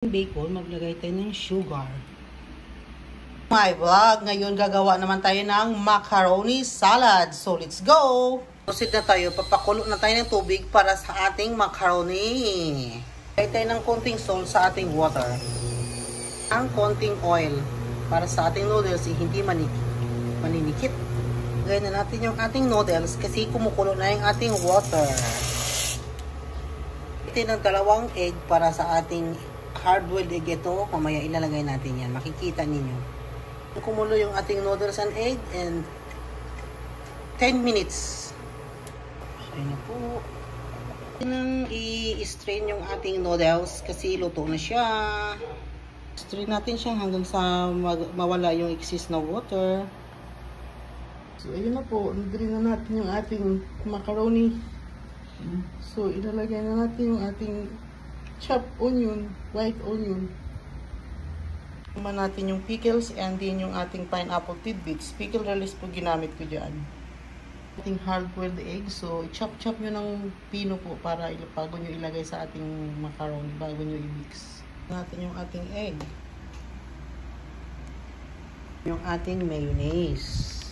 Bacon, maglagay tayo ng sugar. My vlog, ngayon gagawa naman tayo ng macaroni salad. So let's go! Proceed na tayo, papakulo na tayo ng tubig para sa ating macaroni. Lagay tayo ng konting salt sa ating water. Ang konting oil para sa ating noodles hindi maninikit. Lagay na natin yung ating noodles kasi kumukulo na yung ating water. Ito ng 2 egg para sa ating hard-boiled egg ito. Mamaya ilalagay natin yan. Makikita ninyo. Kumulo yung ating noodles and egg and 10 minutes. Ayun na po. Nang i-strain yung ating noodles kasi luto na siya. Strain natin siya hanggang sa mawala yung excess na water. So ayun na po. Drain na natin yung ating macaroni. So ilalagay na natin yung ating chopped onion, white onion. Naman natin yung pickles and din yung ating pineapple tidbits. Pickle relish po ginamit ko dyan. Ating hard-boiled egg. So, chop-chop nyo ng pino po para bago nyo ilagay sa ating macaroni, bago nyo i-mix. Natin yung ating egg. Yung ating mayonnaise.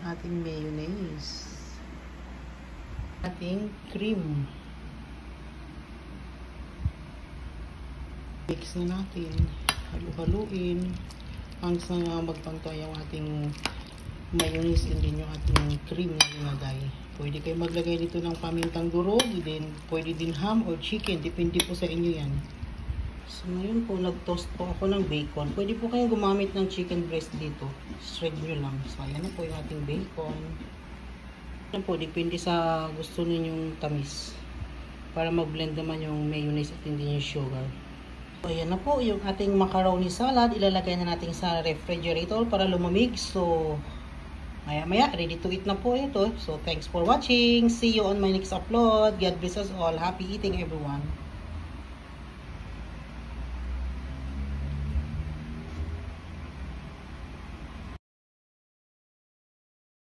Ating mayonnaise. Ating cream. Mix na natin, halu-haluin hanggang sa magpantay yung ating mayonnaise and din yung ating cream na nilagay. Pwede kayo maglagay dito ng pamintang durog, then pwede din ham or chicken, depende po sa inyo yan. So ngayon po, nag-toast po ako ng bacon. Pwede po kayong gumamit ng chicken breast dito, shred nyo lang. So ayan na po yung ating bacon. Ayan po, depende sa gusto ninyong tamis para mag-blend naman yung mayonnaise at hindi yung sugar. So, ayan na po yung ating macaroni salad. Ilalagay na natin sa refrigerator para lumamig. So, maya-maya, ready to eat na po ito. So, thanks for watching. See you on my next upload. God bless us all. Happy eating, everyone.